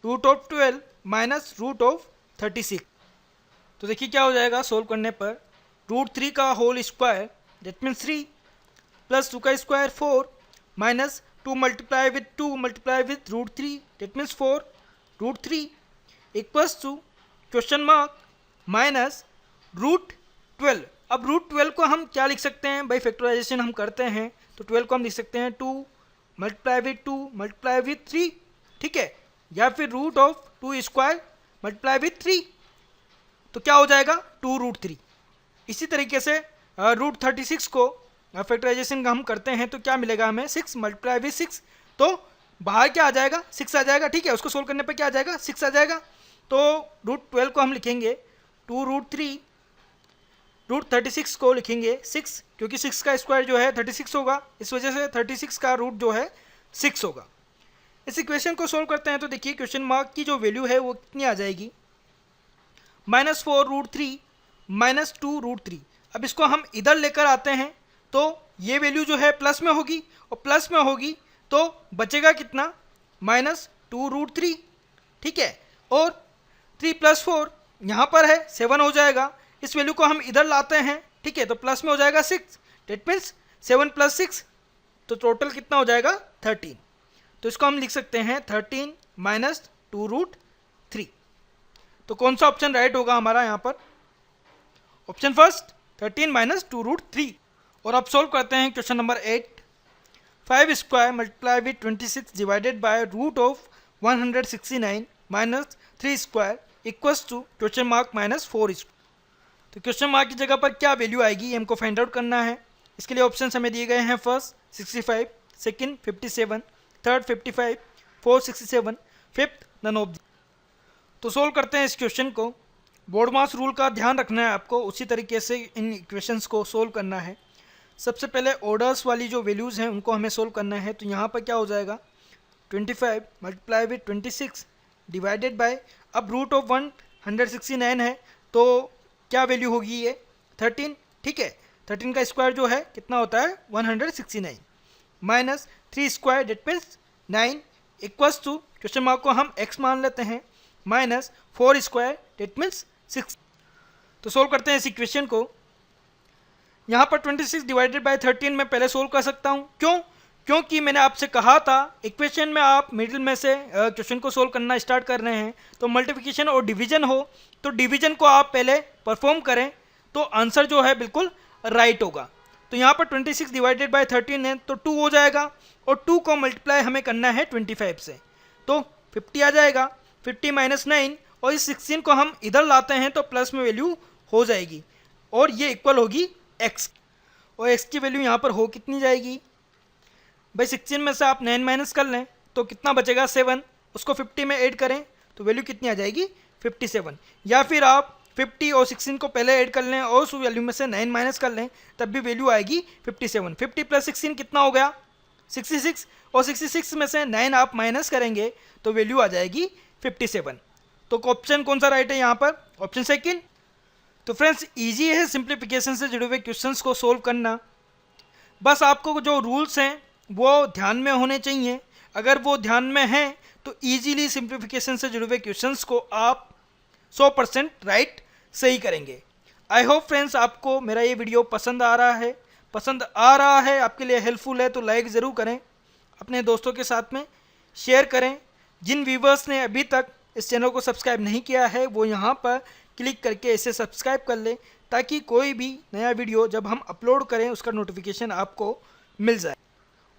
root of 12 minus root of 36। तो देखिए क्या हो जाएगा सोल्व करने पर, रूट 3 का whole square that means 3 plus 2 का square 4 minus 2 multiply with 2 multiply with root 3 that means 4 root 3 equals to question mark minus root 12। अब रूट 12 को हम क्या लिख सकते हैं भाई, फैक्टराइजेशन हम करते हैं तो 12 को हम लिख सकते हैं 2 मल्टीप्लाई विथ 2 मल्टीप्लाई विथ 3। ठीक है, या फिर root of 2 square multiply with 3, तो क्या हो जाएगा 2 रूट 3। इसी तरीके से रूट 36 को फैक्टराइजेशन हम करते हैं तो क्या मिलेगा हमें 6 मल्टीप्लाई विथ 6, तो बाहर क्या आ जाएगा 6 आ जाएगा। ठीक है, उसको सोल्व करने पे क्या आ जाएगा 6 आ जाएगा। तो रूट 12 को हम लिखेंगे 2 रूट 3 रूट 36 को लिखेंगे 6, क्योंकि 6 का स्क्वायर जो है 36 होगा, इस वजह से 36 का रूट जो है 6 होगा। इस इक्वेशन को सोल्व करते हैं तो देखिए क्वेश्चन मार्क की जो वैल्यू है वो कितनी आ जाएगी, -4√3 -2√3। अब इसको हम इधर लेकर आते हैं तो ये वैल्यू जो है प्लस में होगी, और प्लस में होगी तो बचेगा कितना, -2√3, ठीक है। और 3 + 4 यहाँ पर है 7 हो जाएगा, इस वैल्यू को हम इधर लाते हैं, ठीक है, तो प्लस में हो जाएगा 6, डेट मीन्स 7 + 6, तो टोटल कितना हो जाएगा 13। तो इसको हम लिख सकते हैं 13 - 2√3। तो कौन सा ऑप्शन राइट होगा हमारा यहाँ पर, ऑप्शन फर्स्ट 13 - 2√3। और अब सोल्व करते हैं question number 8। 5 square multiply with 26 divided by √169 - 3 square equals to question mark -4। तो क्वेश्चन मार्क की जगह पर क्या वैल्यू आएगी ये हमको फाइंड आउट करना है। इसके लिए ऑप्शन हमें दिए गए हैं, first 65, second 57, third 55, fourth 67, fifth none of the. तो सोल्व करते हैं इस क्वेश्चन को। बोर्ड मास रूल का ध्यान रखना है आपको, उसी तरीके से इन इक्वेशंस को सोल्व करना है। सबसे पहले ऑर्डर्स वाली जो वैल्यूज़ हैं उनको हमें सोल्व करना है। तो यहाँ पर क्या हो जाएगा, 25 मल्टीप्लाई विथ 26 डिवाइडेड बाय, अब √169 है तो क्या वैल्यू होगी ये 13, ठीक है। 13 का स्क्वायर जो है कितना होता है 169 minus 3 square that means 9 equals to question mark को हम x मान लेते हैं -4 स्क्वायर डेट मीन्स 6। तो सोल्व करते हैं इस इक्वेशन को। यहाँ पर 26 डिवाइडेड बाय 13 मैं पहले सोल्व कर सकता हूँ, क्योंकि मैंने आपसे कहा था इक्वेशन में आप मिडिल में से क्वेश्चन को सोल्व करना स्टार्ट कर रहे हैं तो मल्टीप्लिकेशन और डिवीजन हो तो डिवीजन को आप पहले परफॉर्म करें तो आंसर जो है बिल्कुल राइट होगा। तो यहाँ पर 26 डिवाइडेड बाय 13 है तो 2 हो जाएगा, और 2 को मल्टीप्लाई हमें करना है 25 से, तो 50 आ जाएगा। 50 - 9, और इस 16 को हम इधर लाते हैं तो प्लस में वैल्यू हो जाएगी, और ये इक्वल होगी x, और x की वैल्यू यहाँ पर हो कितनी जाएगी भाई, 16 में से आप 9 माइनस कर लें तो कितना बचेगा 7, उसको 50 में ऐड करें तो वैल्यू कितनी आ जाएगी 57, या फिर आप 50 और 16 को पहले ऐड कर लें और उस वैल्यू में से 9 माइनस कर लें तब भी वैल्यू आएगी 57। 50 + 16 कितना हो गया 66, और 66 में से 9 आप माइनस करेंगे तो वैल्यू आ जाएगी 57। तो ऑप्शन कौन सा राइट है यहाँ पर, ऑप्शन सेकंड। तो फ्रेंड्स इजी है सिंप्लीफिकेशन से जुड़े हुए क्वेश्चंस को सोल्व करना, बस आपको जो रूल्स हैं वो ध्यान में होने चाहिए। अगर वो ध्यान में हैं तो इजीली सिंप्लीफिकेशन से जुड़े हुए क्वेश्चंस को आप 100% राइट सही करेंगे। आई होप फ्रेंड्स आपको मेरा ये वीडियो पसंद आ रहा है, आपके लिए हेल्पफुल है तो लाइक ज़रूर करें, अपने दोस्तों के साथ में शेयर करें। जिन व्यूवर्स ने अभी तक इस चैनल को सब्सक्राइब नहीं किया है वो यहाँ पर क्लिक करके इसे सब्सक्राइब कर लें ताकि कोई भी नया वीडियो जब हम अपलोड करें उसका नोटिफिकेशन आपको मिल जाए।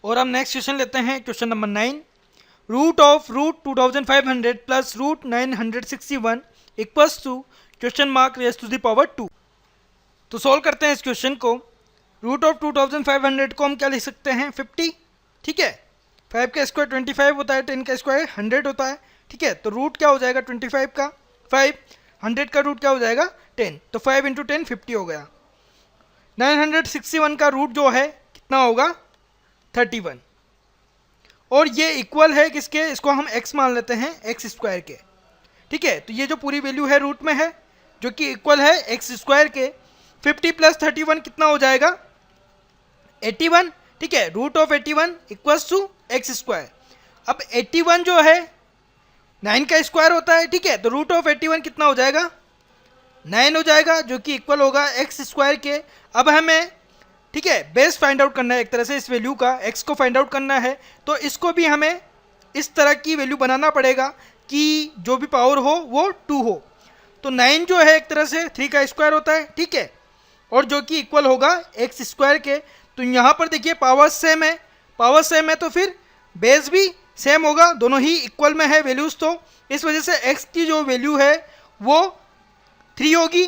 और हम नेक्स्ट क्वेश्चन लेते हैं, question number 9। √2500 plus √961 equals to question mark raise to the power 2। तो सोल्व करते हैं इस क्वेश्चन को। √2500 को हम क्या लिख सकते हैं 50, ठीक है। 5 का स्क्वायर 25 होता है, 10 का स्क्वायर 100 होता है, ठीक है। तो रूट क्या हो जाएगा 25 का 5, 100 का रूट क्या हो जाएगा 10, तो 5 × 10 50 हो गया। 961 का रूट जो है कितना होगा 31, और ये इक्वल है किसके, इसको हम x मान लेते हैं x स्क्वायर के, ठीक है। तो ये जो पूरी वैल्यू है रूट में है जो कि इक्वल है x स्क्वायर के। 50 + 31 कितना हो जाएगा 81, ठीक है। √81 इक्वल्स टू x स्क्वायर। अब 81 जो है 9 का स्क्वायर होता है, ठीक है। तो √81 कितना हो जाएगा 9 हो जाएगा जो कि इक्वल होगा x स्क्वायर के। अब हमें, ठीक है, बेस फाइंड आउट करना है एक तरह से, इस वैल्यू का x को फाइंड आउट करना है तो इसको भी हमें इस तरह की वैल्यू बनाना पड़ेगा कि जो भी पावर हो वो 2 हो। तो 9 जो है एक तरह से 3 का स्क्वायर होता है, ठीक है, और जो कि इक्वल होगा x स्क्वायर के। तो यहाँ पर देखिए पावर सेम है तो फिर बेस भी सेम होगा, दोनों ही इक्वल में है वैल्यूज़, तो इस वजह से x की जो वैल्यू है वो 3 होगी।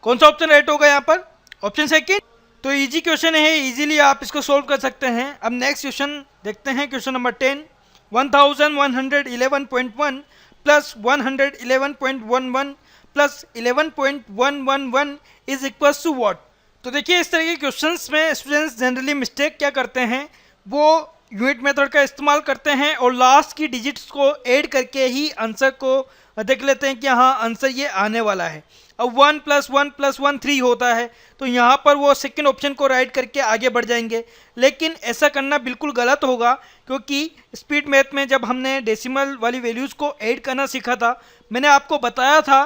कौन सा ऑप्शन राइट होगा यहाँ पर, ऑप्शन सेकंड। तो इजी क्वेश्चन है, इजीली आप इसको सोल्व कर सकते हैं। अब नेक्स्ट क्वेश्चन देखते हैं, question number 10। 1111.1 plus 111.11 plus 11.111 is equal to what. तो देखिए इस तरह के क्वेश्चंस में स्टूडेंट्स जनरली मिस्टेक क्या करते हैं, वो यूनिट मेथड का इस्तेमाल करते हैं और लास्ट की डिजिट्स को ऐड करके ही आंसर को देख लेते हैं कि हाँ आंसर ये आने वाला है। अब 1 + 1 + 1 3 होता है, तो यहाँ पर वो सेकंड ऑप्शन को राइट करके आगे बढ़ जाएंगे, लेकिन ऐसा करना बिल्कुल गलत होगा, क्योंकि स्पीड मैथ में जब हमने डेसिमल वाली वैल्यूज़ को ऐड करना सीखा था, मैंने आपको बताया था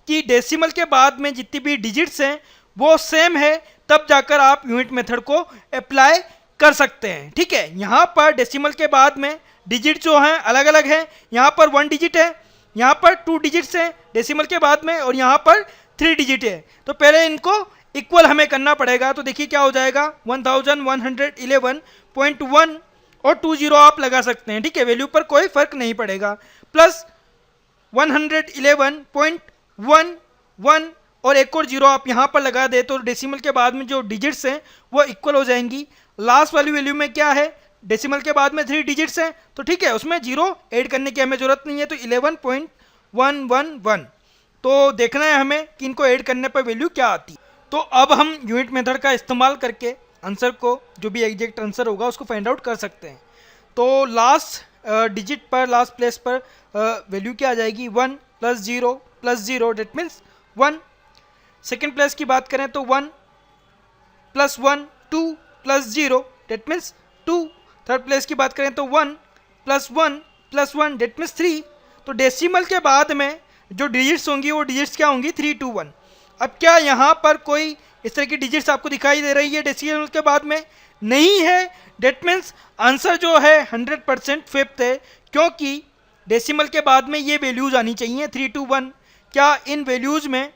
कि डेसिमल के बाद में जितनी भी डिजिट्स हैं वो सेम है, तब जाकर आप यूनिट मेथड को अप्लाई कर सकते हैं। ठीक है, यहाँ पर डेसिमल के बाद में डिजिट जो हैं अलग अलग हैं, यहाँ पर 1 डिजिट है, यहाँ पर 2 डिजिट्स हैं डेसिमल के बाद में, और यहाँ पर 3 डिजिट है। तो पहले इनको इक्वल हमें करना पड़ेगा। तो देखिए क्या हो जाएगा, 1111.1 और 20 आप लगा सकते हैं। ठीक है, वैल्यू पर कोई फर्क नहीं पड़ेगा, प्लस 111.11 और एक और 0 आप यहाँ पर लगा दे, तो डेसिमल के बाद में जो डिजिट्स हैं वो इक्वल हो जाएंगी। लास्ट वाली वैल्यू में क्या है, डेसिमल के बाद में 3 डिजिट्स हैं, तो ठीक है उसमें 0 ऐड करने की हमें ज़रूरत नहीं है, तो 11.111। तो देखना है हमें कि इनको ऐड करने पर वैल्यू क्या आती है। तो अब हम यूनिट मेथड का इस्तेमाल करके आंसर को, जो भी एग्जैक्ट आंसर होगा उसको फाइंड आउट कर सकते हैं। तो लास्ट डिजिट पर, लास्ट प्लेस पर वैल्यू क्या आ जाएगी, 1 + 0 + 0 डेट मीन्स 1। सेकेंड प्लेस की बात करें तो 1 + 1 2 + 0 डेट मीन्स 2। थर्ड प्लेस की बात करें तो 1 + 1 + 1 डेट मीन्स 3। तो डेसिमल के बाद में जो डिजिट्स होंगी वो डिजिट्स क्या होंगी, 3 2 1। अब क्या यहाँ पर कोई इस तरह की डिजिट्स आपको दिखाई दे रही है डेसिमल के बाद में, नहीं है, डेट मीन्स आंसर जो है 100% फिफ्थ है, क्योंकि डेसिमल के बाद में ये वैल्यूज आनी चाहिए 3 2 1। क्या इन वैल्यूज में,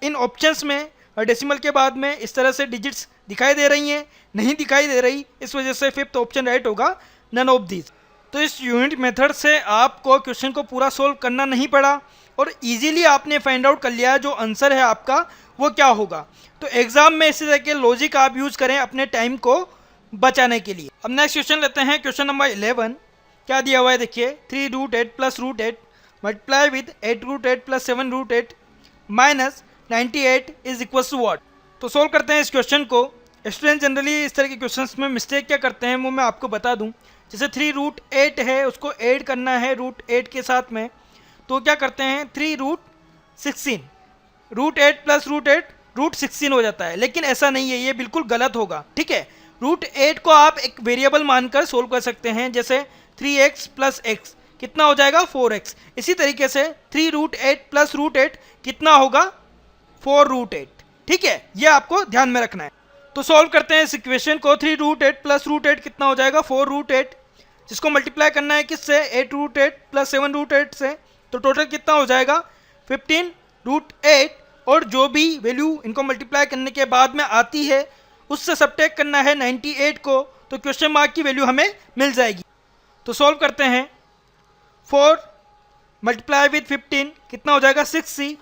इन ऑप्शंस में डेसिमल के बाद में इस तरह से डिजिट्स दिखाई दे रही हैं, नहीं दिखाई दे रही, इस वजह से फिफ्थ ऑप्शन राइट होगा, नन ऑफ दीज। तो इस यूनिट मेथड से आपको क्वेश्चन को पूरा सोल्व करना नहीं पड़ा और इजीली आपने फाइंड आउट कर लिया जो आंसर है आपका वो क्या होगा। तो एग्जाम में इसी तरह के लॉजिक आप यूज करें अपने टाइम को बचाने के लिए। अब नेक्स्ट क्वेश्चन लेते हैं, क्वेश्चन नंबर 11। क्या दिया हुआ है देखिए, 3√8 + √8 multiply with 8√8 + 7√8 minus 98 is equal to what. तो सोल्व करते हैं इस क्वेश्चन को। स्टूडेंट जनरली इस तरह के क्वेश्चंस में मिस्टेक क्या करते हैं वो मैं आपको बता दूं। जैसे 3√8 है, उसको ऐड करना है √8 के साथ में, तो क्या करते हैं 3√16, √8 + √8 √16 हो जाता है, लेकिन ऐसा नहीं है, ये बिल्कुल गलत होगा। ठीक है, √8 को आप एक वेरिएबल मानकर सोल्व कर सकते हैं, जैसे 3x + x कितना हो जाएगा 4x। इसी तरीके से 3√8 + √8 कितना होगा 4√8। ठीक है, ये आपको ध्यान में रखना है। तो सॉल्व करते हैं इस इक्वेशन को। 3√8 + √8 कितना हो जाएगा 4√8, जिसको मल्टीप्लाई करना है किससे, 8√8 + 7√8 से, तो टोटल कितना हो जाएगा 15√8, और जो भी वैल्यू इनको मल्टीप्लाई करने के बाद में आती है उससे सब्ट्रैक्ट करना है 98 को, तो क्वेश्चन मार्क की वैल्यू हमें मिल जाएगी। तो सॉल्व करते हैं, 4 × विद 15 कितना हो जाएगा 6c,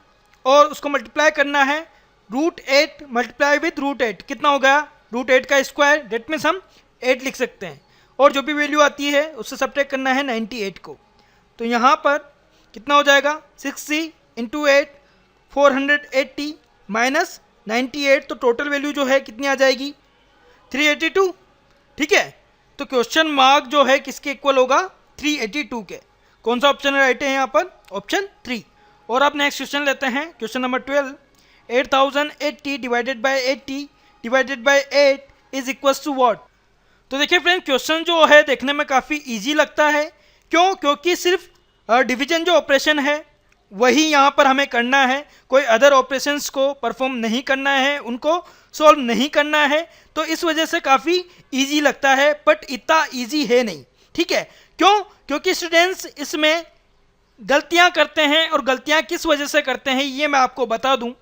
और उसको मल्टीप्लाई करना है √8 × विद √8 कितना हो गया √8 का स्क्वायर, डेट मीन्स हम 8 लिख सकते हैं, और जो भी वैल्यू आती है उससे सब्ट्रैक्ट करना है 98 को। तो यहाँ पर कितना हो जाएगा 6c × 8 480 माइनस 98, तो टोटल वैल्यू जो है कितनी आ जाएगी 382। ठीक है, तो क्वेश्चन मार्क जो है किसके इक्वल होगा 382 के। कौन सा ऑप्शन राइट है यहाँ पर, ऑप्शन 3। और आप नेक्स्ट क्वेश्चन लेते हैं, question number 12। 8080 / 8 is equal to what. तो देखिए फ्रेंड, क्वेश्चन जो है देखने में काफ़ी इजी लगता है, क्यों, क्योंकि सिर्फ डिवीजन जो ऑपरेशन है वही यहाँ पर हमें करना है, कोई अदर ऑपरेशंस को परफॉर्म नहीं करना है, उनको सॉल्व नहीं करना है, तो इस वजह से काफ़ी इजी लगता है, बट इतना इजी है नहीं। ठीक है, क्यों, क्योंकि स्टूडेंट्स इसमें गलतियाँ करते हैं, और गलतियाँ किस वजह से करते हैं ये मैं आपको बता दूं।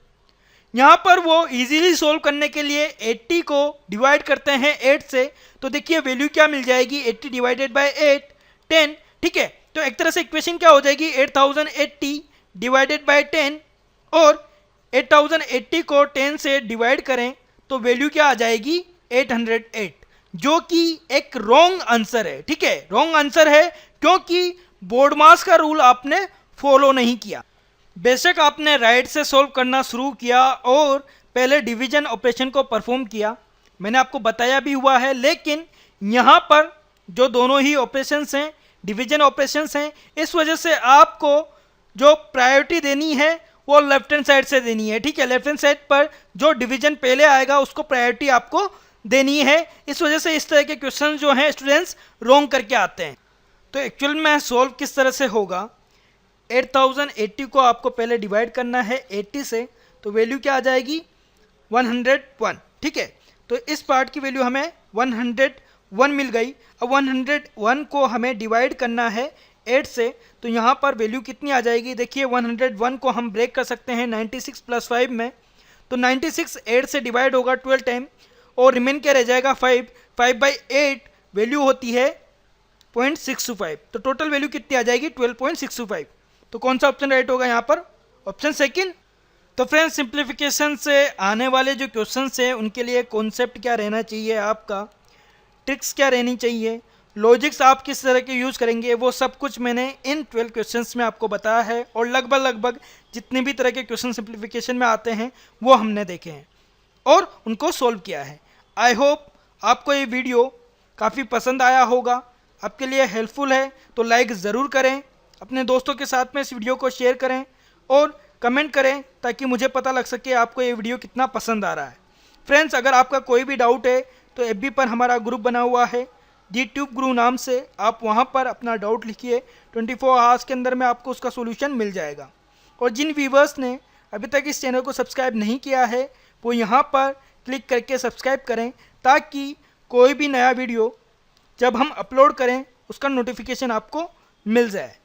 यहाँ पर वो इजीली सोल्व करने के लिए 80 को डिवाइड करते हैं 8 से, तो देखिए वैल्यू क्या मिल जाएगी 80 / 8 10। ठीक है, तो एक तरह से इक्वेशन क्या हो जाएगी 8080 / 10, और 8080 को 10 से डिवाइड करें तो वैल्यू क्या आ जाएगी 808, जो कि एक रॉन्ग आंसर है। ठीक है, रॉन्ग आंसर है क्योंकि बोर्ड मास का रूल आपने फॉलो नहीं किया। बेशक आपने राइट से सॉल्व करना शुरू किया और पहले डिवीजन ऑपरेशन को परफॉर्म किया, मैंने आपको बताया भी हुआ है, लेकिन यहाँ पर जो दोनों ही ऑपरेशंस हैं डिवीजन ऑपरेशंस हैं, इस वजह से आपको जो प्रायोरिटी देनी है वो लेफ्ट हैंड साइड से देनी है। ठीक है, लेफ्ट हैंड साइड पर जो डिवीजन पहले आएगा उसको प्रायोरिटी आपको देनी है। इस वजह से इस तरह के क्वेश्चन जो हैं स्टूडेंट्स रॉन्ग करके आते हैं। तो एक्चुअल में सॉल्व किस तरह से होगा, 8080 को आपको पहले डिवाइड करना है 80 से, तो वैल्यू क्या आ जाएगी 101। ठीक है, तो इस पार्ट की वैल्यू हमें 101 मिल गई। अब 101 को हमें डिवाइड करना है 8 से, तो यहाँ पर वैल्यू कितनी आ जाएगी, देखिए 101 को हम ब्रेक कर सकते हैं 96 + 5 में, तो 96 8 से डिवाइड होगा 12 टाइम और रिमेन क्या रह जाएगा 5 by 8 वैल्यू होती है 0.625, तो टोटल वैल्यू कितनी आ जाएगी 12.625। तो कौन सा ऑप्शन राइट होगा यहाँ पर, ऑप्शन सेकंड। तो फ्रेंड्स सिंप्लीफिकेशन से आने वाले जो क्वेश्चंस हैं उनके लिए कॉन्सेप्ट क्या रहना चाहिए, आपका ट्रिक्स क्या रहनी चाहिए, लॉजिक्स आप किस तरह के यूज़ करेंगे, वो सब कुछ मैंने इन 12 क्वेश्चंस में आपको बताया है। और लगभग जितने भी तरह के क्वेश्चन सिंप्लीफिकेशन में आते हैं वो हमने देखे हैं और उनको सोल्व किया है। आई होप आपको ये वीडियो काफ़ी पसंद आया होगा, आपके लिए हेल्पफुल है, तो लाइक ज़रूर करें, अपने दोस्तों के साथ में इस वीडियो को शेयर करें और कमेंट करें ताकि मुझे पता लग सके आपको ये वीडियो कितना पसंद आ रहा है। फ्रेंड्स अगर आपका कोई भी डाउट है तो FB पर हमारा ग्रुप बना हुआ है GTube गुरु नाम से, आप वहाँ पर अपना डाउट लिखिए, 24 आवर्स के अंदर में आपको उसका सोल्यूशन मिल जाएगा। और जिन व्यूवर्स ने अभी तक इस चैनल को सब्सक्राइब नहीं किया है वो यहाँ पर क्लिक करके सब्सक्राइब करें ताकि कोई भी नया वीडियो जब हम अपलोड करें उसका नोटिफिकेशन आपको मिल जाए।